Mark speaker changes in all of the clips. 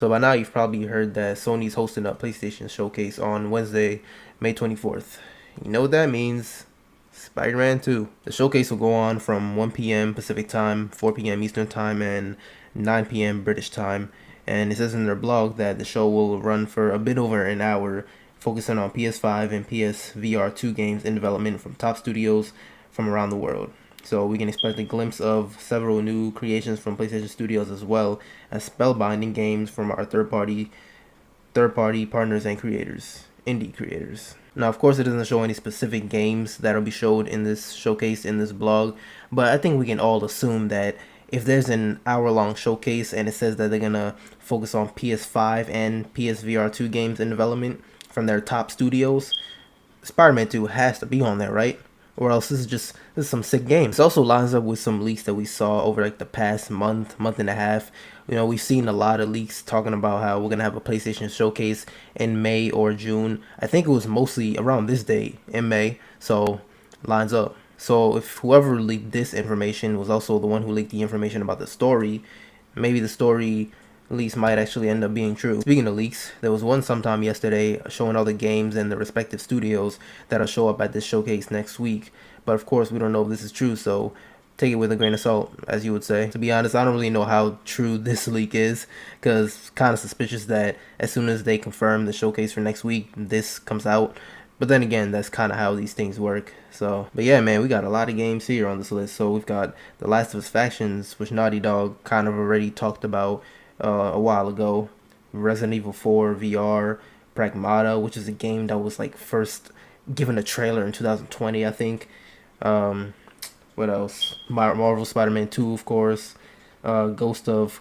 Speaker 1: So by now you've probably heard that Sony's hosting a PlayStation showcase on Wednesday, May 24th. You know what that means? Spider-Man 2. The showcase will go on from 1 p.m. Pacific Time, 4 p.m. Eastern Time, and 9 p.m. British Time. And it says in their blog that the show will run for a bit over an hour, focusing on PS5 and PSVR 2 games in development from top studios from around the world. So we can expect a glimpse of several new creations from PlayStation Studios as well as spellbinding games from our third party partners and creators, indie creators. Now, of course, it doesn't show any specific games that'll be showed in this showcase in this blog, but I think we can all assume that if there's an hour-long showcase and it says that they're gonna focus on PS5 and PSVR 2 games in development from their top studios, Spider-Man 2 has to be on there, right? Or else this is some sick game. This also lines up with some leaks that we saw over like the past month and a half. You know, we've seen a lot of leaks talking about how we're gonna have a PlayStation showcase in May or June. I think it was mostly around this date in May, so lines up. So if whoever leaked this information was also the one who leaked the information about the story, maybe the story leaks might actually end up being true. Speaking of leaks, there was one sometime yesterday showing all the games and the respective studios that'll show up at this showcase next week. But of course, we don't know if this is true, so take it with a grain of salt, as you would say. To be honest, I don't really know how true this leak is, because kind of suspicious that as soon as they confirm the showcase for next week, this comes out. But then again, that's kind of how these things work. So, but yeah, man, we got a lot of games here on this list. So we've got The Last of Us Factions, which Naughty Dog kind of already talked about a while ago. Resident Evil 4 VR, Pragmata, which is a game that was like first given a trailer in 2020, I think. What else? Marvel Spider-Man 2, of course. Ghost of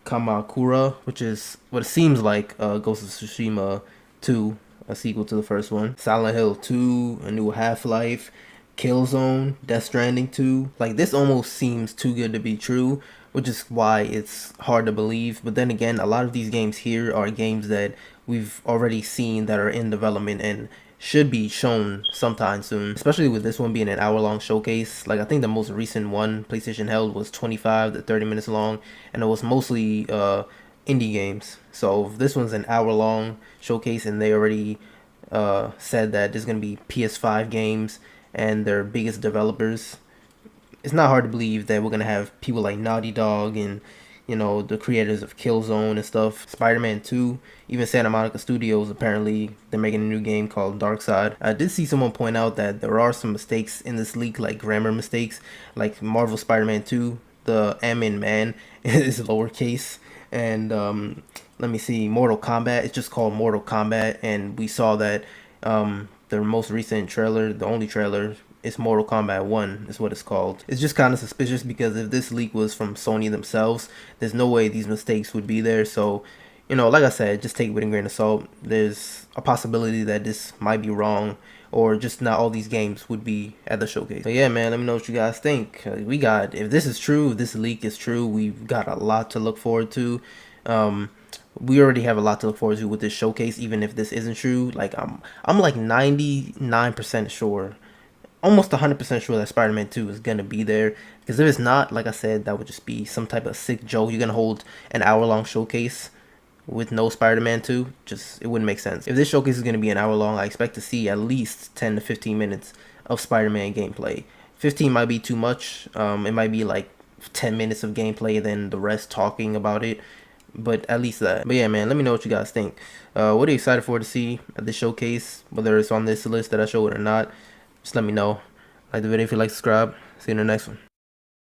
Speaker 1: Kamakura, which is what it seems like Ghost of Tsushima 2, a sequel to the first one. Silent Hill 2, a new Half-Life. Killzone, Death Stranding 2. Like, this almost seems too good to be true, which is why it's hard to believe. But then again, a lot of these games here are games that we've already seen that are in development and should be shown sometime soon, especially with this one being an hour-long showcase. Like, I think the most recent one PlayStation held was 25 to 30 minutes long, and it was mostly indie games. So if this one's an hour-long showcase and they already said that there's going to be PS5 games and their biggest developers, it's not hard to believe that we're gonna have people like Naughty Dog and, you know, the creators of Killzone and stuff, Spider-Man 2, even Santa Monica Studios. Apparently they're making a new game called Darkside. I did see someone point out that there are some mistakes in this leak, like grammar mistakes, like Marvel Spider-Man 2, the M in man is lowercase, and let me see, Mortal Kombat, it's just called Mortal Kombat, and we saw that the most recent trailer, the only trailer, is Mortal Kombat 1 is what it's called. It's just kind of suspicious because if this leak was from Sony themselves, there's no way these mistakes would be there. So, you know, like I said, just take it with a grain of salt. There's a possibility that this might be wrong, or just not all these games would be at the showcase. So yeah, man, let me know what you guys think. We got, if this is true, if this leak is true, we've got a lot to look forward to. We already have a lot to look forward to with this showcase, even if this isn't true. Like, I'm like 99% sure, almost 100% sure that Spider-Man 2 is gonna be there. Because if it's not, like I said, that would just be some type of sick joke. You're gonna hold an hour-long showcase with no Spider-Man 2, just, it wouldn't make sense. If this showcase is gonna be an hour long, I expect to see at least 10 to 15 minutes of Spider-Man gameplay. 15 might be too much. It might be like 10 minutes of gameplay, then the rest talking about it. But at least that. But yeah, man, let me know what you guys think. What are you excited for to see at the showcase, whether it's on this list that I showed or not? Just let me know. Like the video if you like, subscribe. See you in the next one.